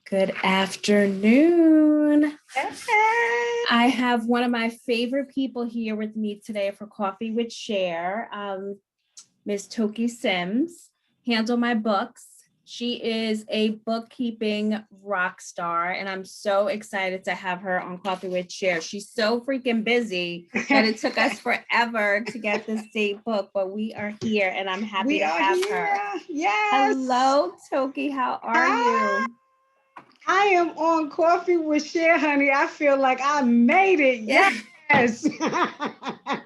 Good afternoon. Hey. I have one of my favorite people here with me today for Coffee with Cher, Miss Toki Simmons, handle my books. She is a bookkeeping rock star, and I'm so excited to have her on Coffee with Cher. She's so freaking busy that it took us forever to get this date book, but we are here, and I'm happy We to are have her. here. Yes. Hello, Toki. How are Hi. you? I am on Coffee with Cher, honey. I feel like I made it. Yeah. Yes. Finally.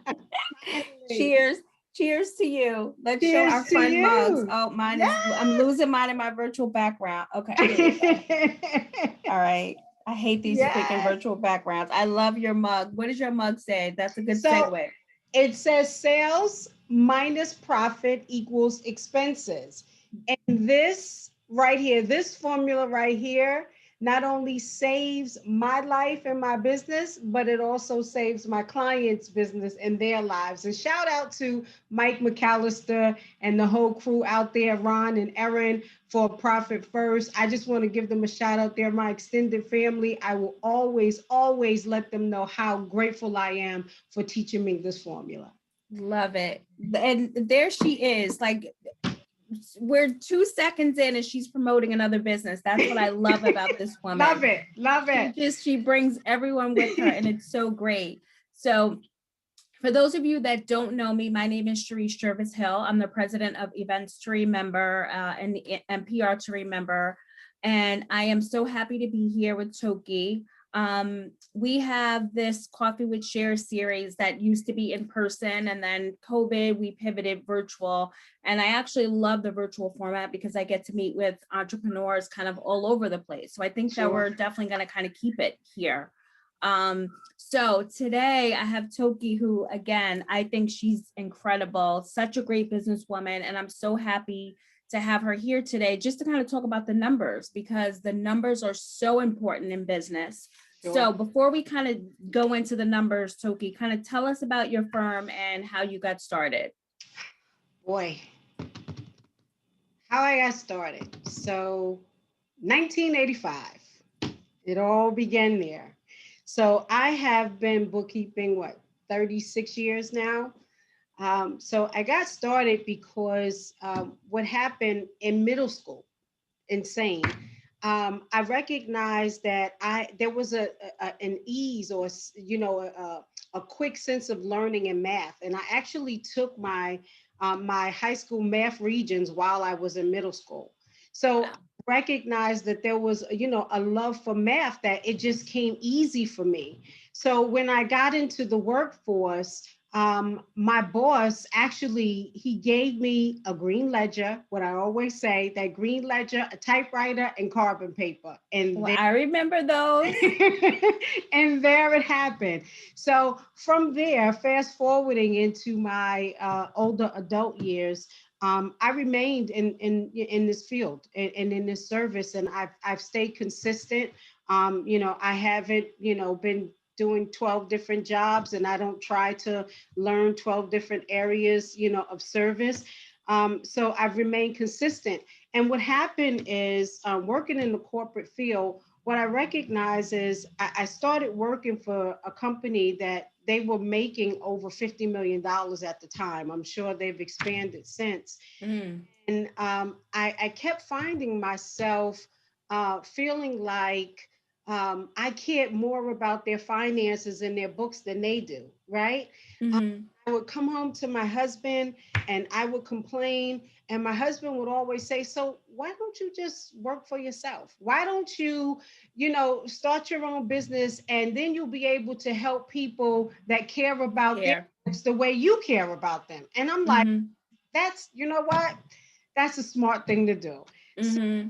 Cheers. Cheers to you. Let's show our Cheers to fun mugs. you. Oh, I'm Yes. losing mine in my virtual background. Okay, here we go. All right. I hate these freaking Yes. virtual backgrounds. I love your mug. What does your mug say? That's a good So segue. it says sales minus profit equals expenses. And this right here, this formula right here, not only saves my life and my business, but it also saves my clients' business and their lives. And shout out to Mike McAllister and the whole crew out there, Ron and Erin, for Profit First. I just want to give them a shout out there, my extended family. I will always, always let them know how grateful I am for teaching me this formula. Love it. And there she is. Like, we're 2 seconds in and she's promoting another business. That's what I love about this Love woman. it. Love it. She brings everyone with her, and it's so great. So for those of you that don't know me, my name is Sharice Jervis Hill. I'm the president of Events to Remember and PR to Remember. And I am so happy to be here with Toki. We have this Coffee with Cher series that used to be in person, and then COVID, we pivoted virtual. And I actually love the virtual format because I get to meet with entrepreneurs kind of all over the place. So I think that Sure. we're definitely going to kind of keep it here. So today I have Toki, who again, I think she's incredible, such a great businesswoman. And I'm so happy to have her here today just to kind of talk about the numbers because the numbers are so important in business. Sure. So before we kind of go into the numbers, Toki, kind of tell us about your firm and how you got started. Boy, how I got started. So, 1985, it all began there. So, I have been bookkeeping, 36 years now. So, I got started because what happened in middle school, insane. I recognized that there was an ease or a quick sense of learning in math, and I actually took my high school math regions while I was in middle school. So Wow. recognized that there was a love for math that it just came easy for me. So when I got into the workforce, my boss actually he gave me a green ledger, what I always say, that green ledger, a typewriter, and carbon paper, and Well, I remember those. and there it happened. So from there, fast forwarding into my older adult years, I remained in this field and in this service, and I've stayed consistent. I haven't been doing 12 different jobs, and I don't try to learn 12 different areas of service. So I've remained consistent. And what happened is working in the corporate field, what I recognize is I started working for a company that they were making over $50 million at the time. I'm sure they've expanded since. Mm. And I kept finding myself feeling like I cared more about their finances and their books than they do, right? Mm-hmm. I would come home to my husband and I would complain, and my husband would always say, "So why don't you just work for yourself? Why don't you, start your own business, and then you'll be able to help people that care about their Here. books the way you care about them?" And I'm like, Mm-hmm. that's, you know what? That's a smart thing to do. So Mm-hmm.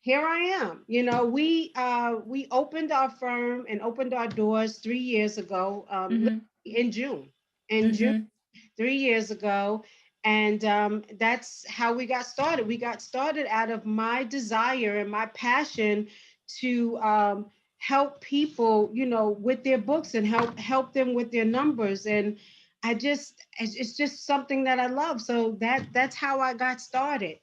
here I am. We opened our firm and opened our doors 3 years ago, Mm-hmm. in June. In June, Mm-hmm. 3 years ago. And that's how we got started. We got started out of my desire and my passion to help people, with their books and help them with their numbers. And it's just something that I love. So that's how I got started.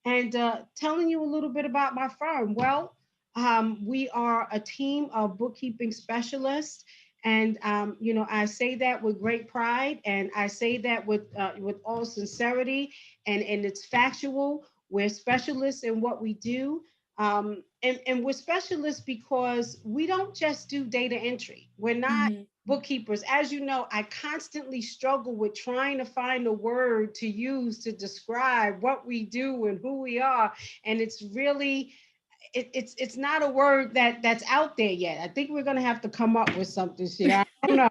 And telling you a little bit about my firm. Well, We are a team of bookkeeping specialists. And I say that with great pride, and I say that with all sincerity, and it's factual. We're specialists in what we do, and we're specialists because we don't just do data entry. We're not Mhm. bookkeepers. As you know, I constantly struggle with trying to find a word to use to describe what we do and who we are, and it's really it's not a word that's out there yet. I think we're gonna have to come up with something here. I don't know,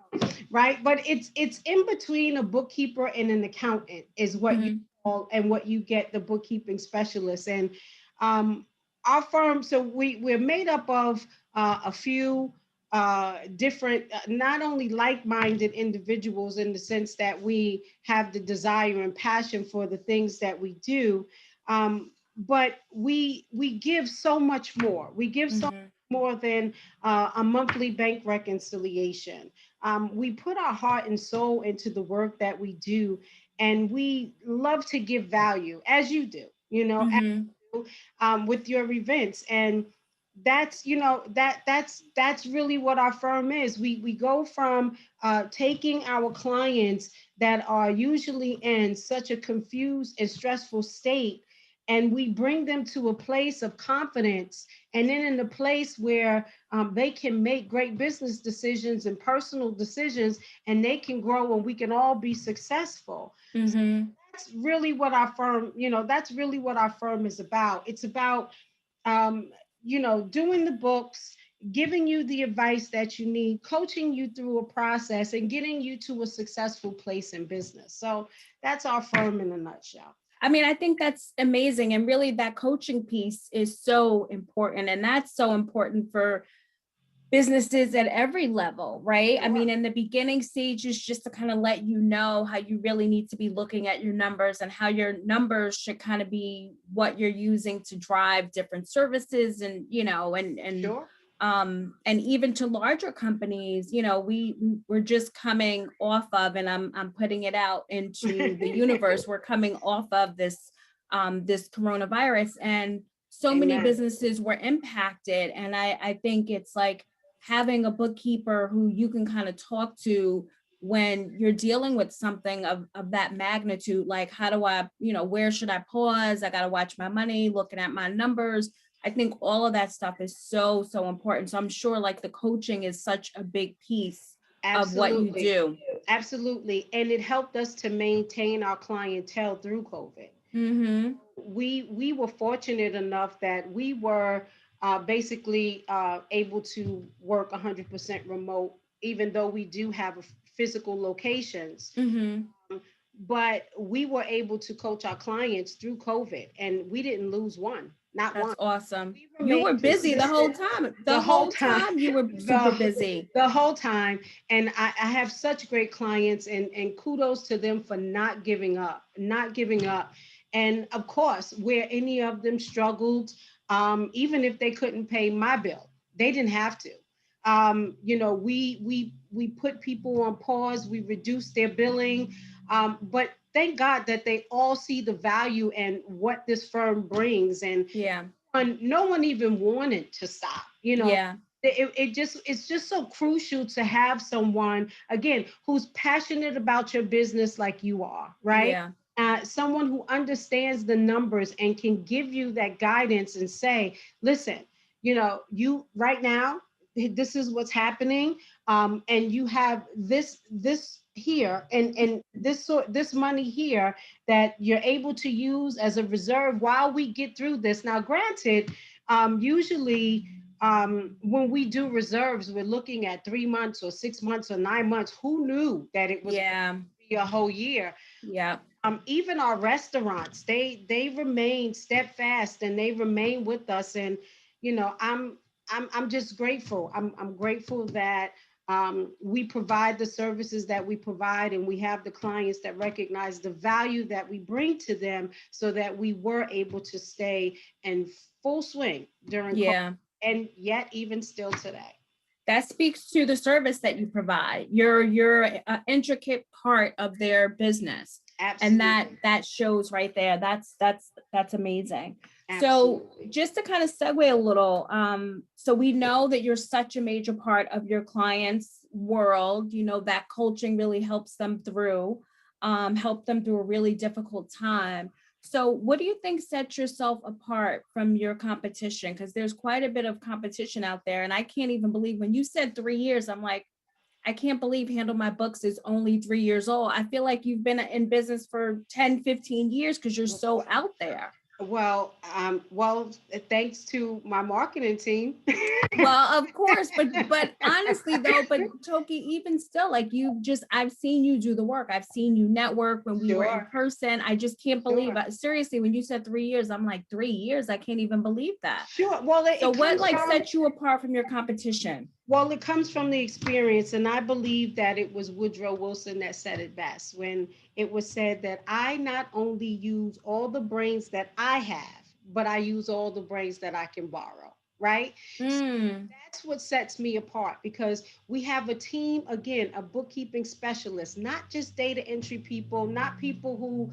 right? But it's in between a bookkeeper and an accountant is what you Mhm. call and what you get the bookkeeping specialist. And um, our firm, so we're made up of a few different, not only like-minded individuals in the sense that we have the desire and passion for the things that we do. But we give so much more. We give so much Mhm. more than a monthly bank reconciliation. We put our heart and soul into the work that we do, and we love to give value, as you do, Mhm. with your events. And that's really what our firm is. We go from taking our clients that are usually in such a confused and stressful state, and we bring them to a place of confidence, and then in the place where they can make great business decisions and personal decisions, and they can grow, and we can all be successful. Mhm. That's really what our firm, that's really what our firm is about. It's about, um, doing the books, giving you the advice that you need, coaching you through a process, and getting you to a successful place in business. So that's our firm in a nutshell. I mean, I think that's amazing. And really, that coaching piece is so important. And that's so important for businesses at every level, right? I Sure. mean, in the beginning stages, just to kind of let you know how you really need to be looking at your numbers and how your numbers should kind of be what you're using to drive different services, and Sure. and even to larger companies, we're just coming off of, and I'm putting it out into the universe. We're coming off of this coronavirus, and so many Amen. businesses were impacted. And I think it's like having a bookkeeper who you can kind of talk to when you're dealing with something of that magnitude. Like, how do I, where should I pause? I got to watch my money, looking at my numbers. I think all of that stuff is so, so important. So I'm sure like the coaching is such a big piece of what you Absolutely. do. Absolutely. And it helped us to maintain our clientele through COVID. Mm-hmm. We were fortunate enough that we were basically able to work 100% remote, even though we do have physical locations. Mm-hmm. But we were able to coach our clients through COVID, and we didn't lose one, not That's one. awesome. We You were remained busy the whole consistent time. the The whole whole time. time you were super the busy. the whole time. And I have such great clients, and kudos to them for not giving up, not giving up. And of course, where any of them struggled, even if they couldn't pay my bill, they didn't have to. We put people on pause, we reduced their billing, but thank God that they all see the value and what this firm brings. And Yeah. no one even wanted to stop. Yeah. It's just so crucial to have someone, again, who's passionate about your business like you are, right? Yeah. Someone who understands the numbers and can give you that guidance and say, listen, you right now, this is what's happening, and you have this here, and this money here that you're able to use as a reserve while we get through this. Now, granted, usually when we do reserves, we're looking at 3 months or 6 months or 9 months. Who knew that it was going Yeah. to be a whole year? Yeah. Even our restaurants, they remain steadfast, and they remain with us. And I'm just grateful. I'm grateful that we provide the services that we provide, and we have the clients that recognize the value that we bring to them, so that we were able to stay in full swing during COVID, Yeah. and yet even still today. That speaks to the service that you provide. You're an intricate part of their business. And Absolutely. that shows right there. That's amazing. So Absolutely. just to kind of segue a little, so we know that you're such a major part of your clients' world, you know, that coaching really helps them through, help them through a really difficult time. So what do you think sets yourself apart from your competition? Because there's quite a bit of competition out there. And I can't even believe when you said 3 years, I'm like, I can't believe Handle My Books is only 3 years old. I feel like you've been in business for 10, 15 years because you're so out there. Well, thanks to my marketing team. Well, of course, but honestly though, but Toki, even still, like I've seen you do the work. I've seen you network when we were in Sure, person. I just can't believe sure, it. Seriously, when you said 3 years, I'm like 3 years. I can't even believe that. sure. Well, So it what comes like from sets you apart from your competition? well, it comes from the experience, and I believe that it was Woodrow Wilson that said it best when it was said that I not only use all the brains that I have, but I use all the brains that I can borrow. Right? Mm, That's what sets me apart because we have a team, again, a bookkeeping specialist, not just data entry people, not people who,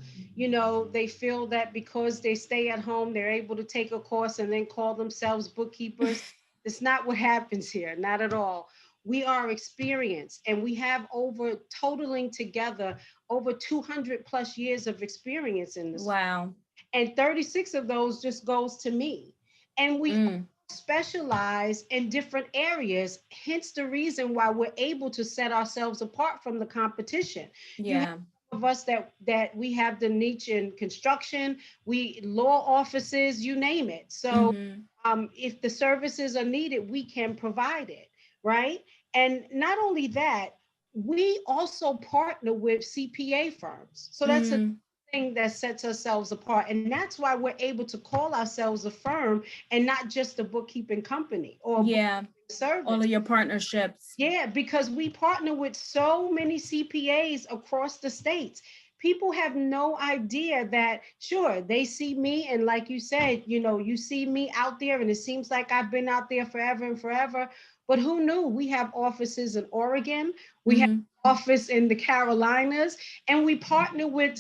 they feel that because they stay at home, they're able to take a course and then call themselves bookkeepers. That's not what happens here, not at all. We are experienced and we have over totaling together over 200 plus years of experience in this. wow. And 36 of those just goes to me. And we Mm, specialize in different areas, hence the reason why we're able to set ourselves apart from the competition. You have yeah. of us that we have the niche in construction, we law offices, you name it. So Mm-hmm. if the services are needed, we can provide it, right? And not only that, we also partner with CPA firms. So that's a Mm, thing that sets ourselves apart. And that's why we're able to call ourselves a firm and not just a bookkeeping company or a bookkeeping yeah. All service. of your partnerships. Yeah, because we partner with so many CPAs across the states. People have no idea that, sure, they see me, and like you said, you see me out there, and it seems like I've been out there forever and forever. But who knew? We have offices in Oregon, we have Mm-hmm. office in the Carolinas, and we partner with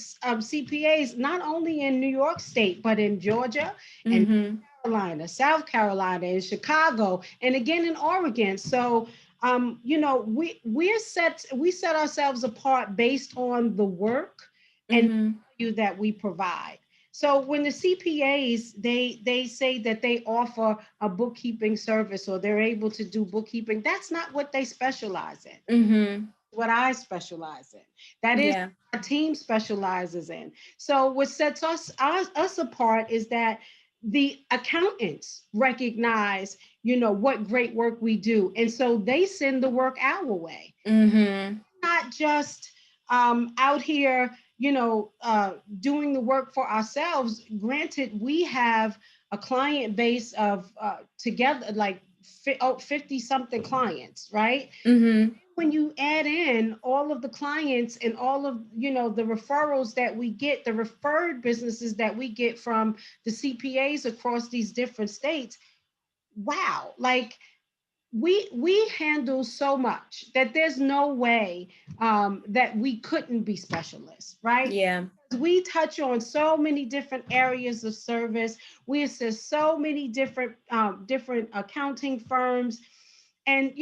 CPAs not only in New York State, but in Georgia and Mm-hmm. Carolina, South Carolina, and Chicago, and again in Oregon. So, we set ourselves apart based on the work and Mm-hmm. value that we provide. So when the CPAs they say that they offer a bookkeeping service or they're able to do bookkeeping, that's not what they specialize in. Mm-hmm. What I specialize in. That is Yeah. our team specializes in. So what sets us apart is that the accountants recognize, what great work we do. And so they send the work our way. Mm-hmm. Not just out here, doing the work for ourselves. Granted, we have a client base of together like 50 something clients, right? Mm-hmm. When you add in all of the clients and all of the referrals that we get, the referred businesses that we get from the CPAs across these different states, wow, like we handle so much that there's no way that we couldn't be specialists, right? Yeah. We touch on so many different areas of service. We assist so many different accounting firms. And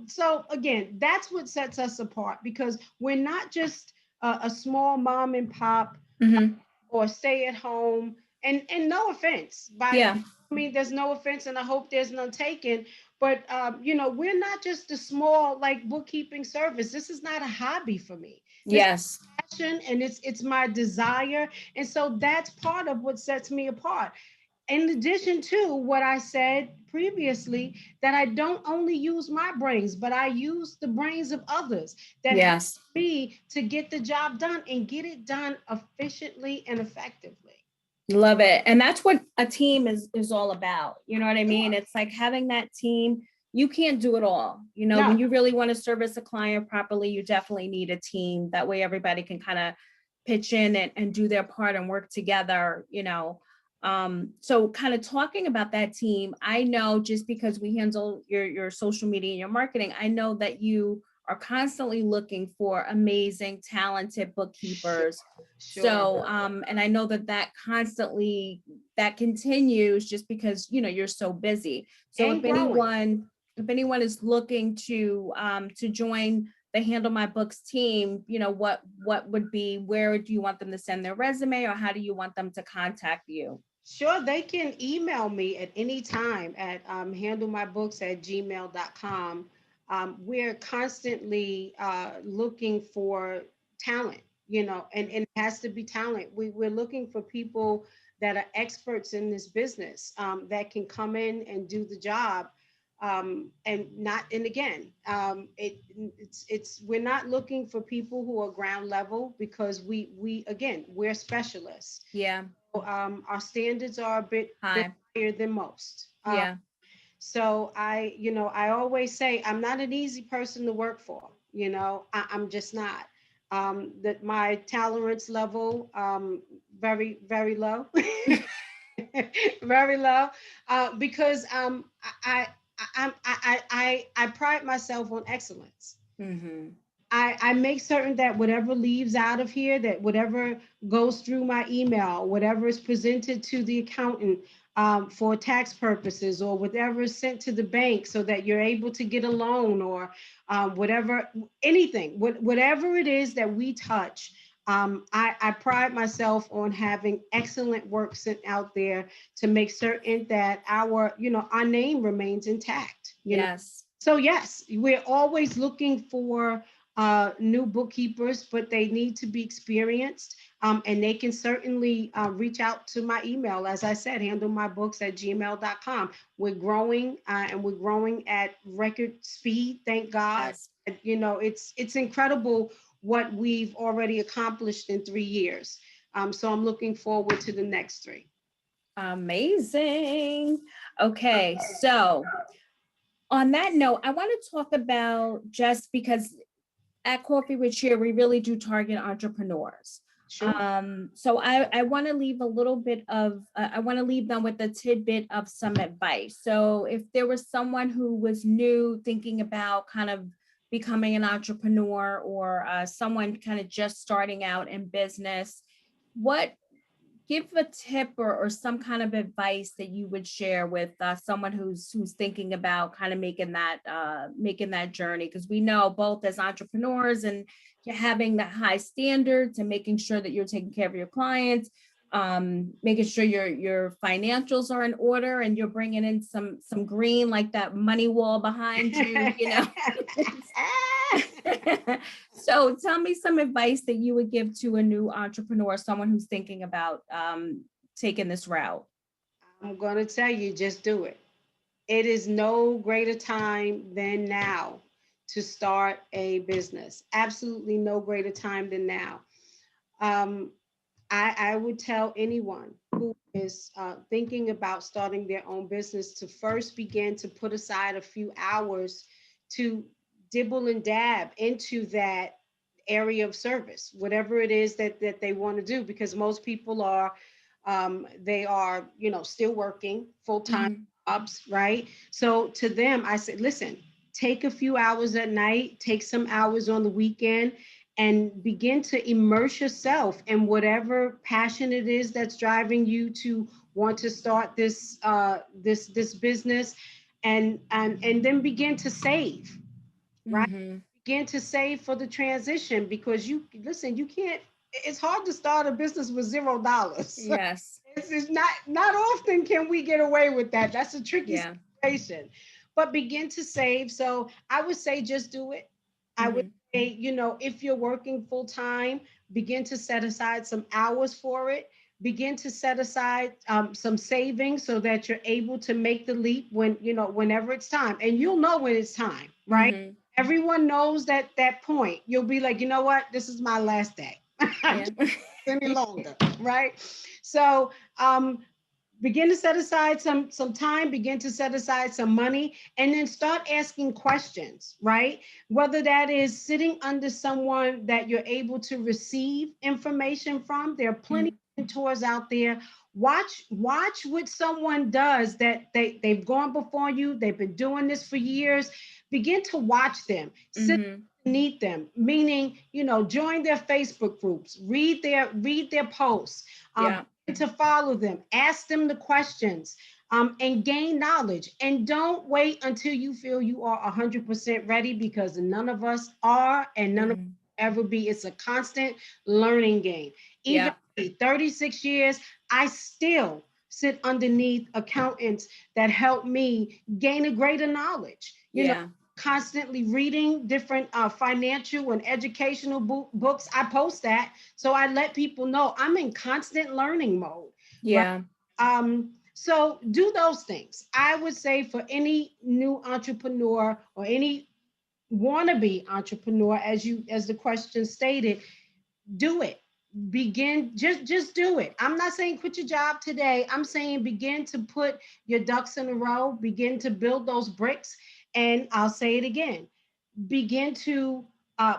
so again, that's what sets us apart because we're not just a small mom and pop Mm-hmm. or stay at home. And no offense, Yeah. I mean, there's no offense, and I hope there's none taken. But we're not just a small like bookkeeping service. This is not a hobby for me. This is Yes. passion, and it's my desire, and so that's part of what sets me apart. In addition to what I said previously, that I don't only use my brains, but I use the brains of others that help Yes. me to get the job done and get it done efficiently and effectively. Love it. And that's what a team is all about. You know what I mean? Sure. It's like having that team. You can't do it all. You know, when No, you really want to service a client properly, you definitely need a team. That way everybody can kind of pitch in and do their part and work together, you know. So kind of talking about that team, I know just because we handle your social media and your marketing, I know that you are constantly looking for amazing, talented bookkeepers. Sure. So, and I know that constantly, that continues just because, you're so busy. So And growing. if anyone is looking to join the Handle My Books team, what would be, where do you want them to send their resume, or how do you want them to contact you? Sure, they can email me at any time at handlemybooks@gmail.com. We're constantly looking for talent, and it has to be talent. We're looking for people that are experts in this business, that can come in and do the job. And again, we're not looking for people who are ground level, because we're specialists. Yeah. Our standards are a bit Hi. higher than most. Yeah. So I always say I'm not an easy person to work for. I'm just not. That my tolerance level, very, very low, very low, because I pride myself on excellence. Mm-hmm. I make certain that whatever leaves out of here, that whatever goes through my email, whatever is presented to the accountant, for tax purposes, or whatever is sent to the bank so that you're able to get a loan, or whatever, anything, whatever it is that we touch. I pride myself on having excellent work sent out there to make certain that our name remains intact. Yes. So yes, we're always looking for new bookkeepers, but they need to be experienced. And they can certainly reach out to my email. As I said, handlemybooks@gmail.com. We're growing, and we're growing at record speed. Thank God. Yes. It's incredible what we've already accomplished in 3 years. So I'm looking forward to the next 3. Amazing. Okay, so on that note, I want to talk about, just because at Coffee with Cher, we really do target entrepreneurs. Sure. So I want to leave a little bit of, I want to leave them with a tidbit of some advice. So if there was someone who was new, thinking about kind of becoming an entrepreneur, or someone kind of just starting out in business, what give a tip, or some kind of advice that you would share with someone who's thinking about kind of making that journey, because we know, both as entrepreneurs and having that high standards, and making sure that you're taking care of your clients, making sure your financials are in order, and you're bringing in some green, like that money wall behind you. So tell me some advice that you would give to a new entrepreneur, someone who's thinking about taking this route. I'm going to tell you, just do it. It is no greater time than now to start a business. Absolutely no greater time than now. Um, I would tell anyone who is thinking about starting their own business to first begin to put aside a few hours to dibble and dab into that area of service, whatever it is that they want to do, because most people are they are still working full-time Mhm. jobs, right? So to them I said, listen, take a few hours at night, take some hours on the weekend, and begin to immerse yourself in whatever passion it is that's driving you to want to start this business, and then begin to save, right? Mhm. Begin to save for the transition, because you can't, it's hard to start a business with $0. Yes. It's not often can we get away with that. That's a tricky Yeah. situation. But begin to save. So I would say just do it. I would Mhm. say, if you're working full time, begin to set aside some hours for it. Begin to set aside some savings so that you're able to make the leap whenever it's time. And you'll know when it's time, right? Mhm. Everyone knows that point. You'll be like, you know what? This is my last day. Yeah. Any longer, right? So begin to set aside some time, begin to set aside some money, and then start asking questions, right? Whether that is sitting under someone that you're able to receive information from. There are plenty Mhm. of mentors out there. Watch what someone does, that they've gone before you, they've been doing this for years. Begin to watch them. Sit Mhm. underneath them, meaning, join their Facebook groups, read their posts, Yeah. to follow them, ask them the questions, and gain knowledge. And don't wait until you feel you are 100% ready, because none of us are, and none of us Mhm. ever be. It's a constant learning game. Even Yeah. 36 years, I still sit underneath accountants that help me gain a greater knowledge. Yeah. Constantly reading different financial and educational books. I post that, so I let people know I'm in constant learning mode. Right. Yeah. So do those things. I would say for any new entrepreneur or any wannabe entrepreneur, as the question stated, do it. Begin, just do it. I'm not saying quit your job today. I'm saying begin to put your ducks in a row, begin to build those bricks. And I'll say it again, begin to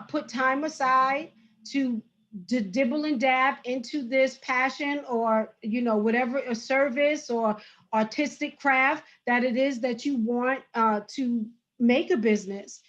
put time aside to dibble and dab into this passion, or whatever, a service or artistic craft that it is that you want to make a business.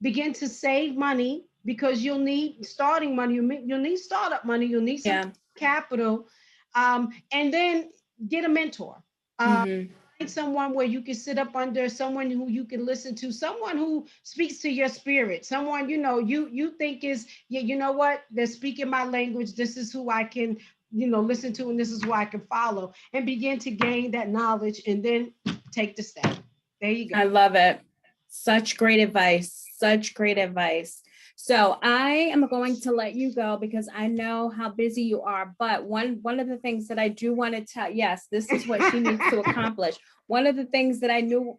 Begin to save money, because you'll need starting money, you'll need startup money, you'll need some Yeah. capital, and then get a mentor. Hmm. Find someone where you can sit up under, someone who you can listen to, someone who speaks to your spirit, someone you think is, yeah, you know what, they're speaking my language, this is who I can listen to, and this is who I can follow, and begin to gain that knowledge, and then take the step. There you go. I love it. Such great advice. Such great advice. So I am going to let you go because I know how busy you are. But one of the things that I do want to tell, yes, this is what she needs to accomplish. One of the things that I do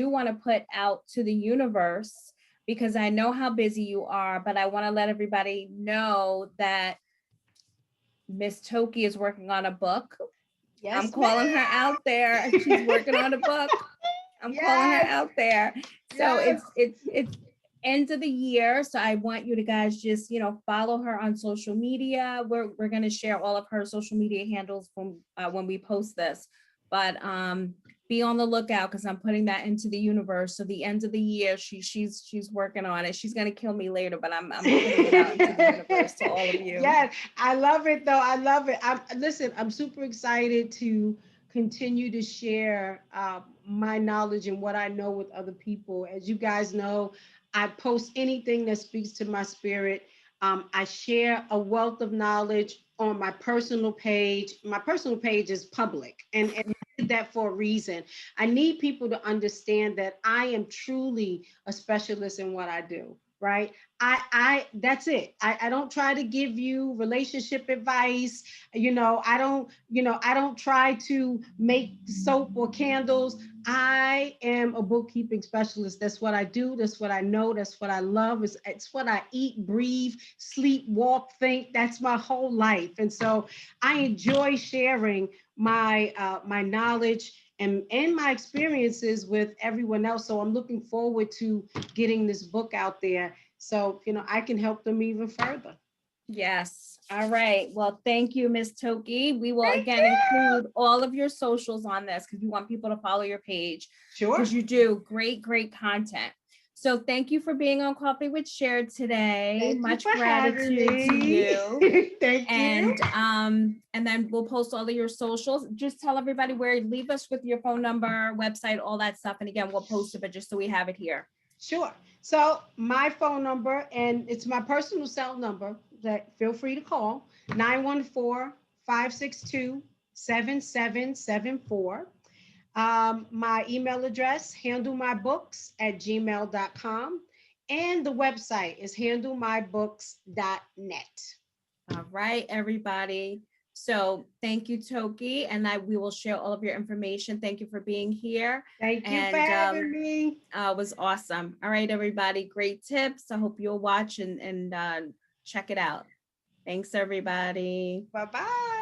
want to put out to the universe, because I know how busy you are, but I want to let everybody know that Miss Toki is working on a book. I'm Yes, calling ma'am. her out there. She's working on a book. I'm calling her Yes, out there. So yes. it's end of the year. So I want you to guys just, follow her on social media. We're going to share all of her social media handles from when we post this. But be on the lookout, because I'm putting that into the universe. So the end of the year, she's working on it. She's gonna kill me later, but I'm putting it out into the universe to all of you. Yes, I love it though. I love it. Listen, I'm super excited to continue to share my knowledge and what I know with other people. As you guys know, I post anything that speaks to my spirit. I share a wealth of knowledge on my personal page. My personal page is public, and I did that for a reason. I need people to understand that I am truly a specialist in what I do, right? That's it. I don't try to give you relationship advice. I don't try to make soap or candles. I am a bookkeeping specialist. That's what I do. That's what I know. That's what I love. It's what I eat, breathe, sleep, walk, think. That's my whole life. And so I enjoy sharing my knowledge and my experiences with everyone else. So I'm looking forward to getting this book out there, so I can help them even further. Yes. All right. Well, thank you, Miss Toki. We will Thank again you. include all of your socials on this because we want people to follow your page, Sure. because you do great content. So thank you for being on Coffee with Cher today. Thank you Much for having gratitude to you. me. Thank you. And then we'll post all of your socials. Just tell everybody where, leave us with your phone number, website, all that stuff. And again, we'll post it, but just so we have it here. Sure. So my phone number, and it's my personal cell number that feel free to call, 914-562-7774. My email address, handlemybooks@gmail.com. And the website is handlemybooks.net. All right, everybody. So thank you, Toki, and we will share all of your information. Thank you for being here. Thank you for And having me. it was awesome. All right, everybody, great tips. I hope you'll watch and check it out. Thanks, everybody. Bye-bye.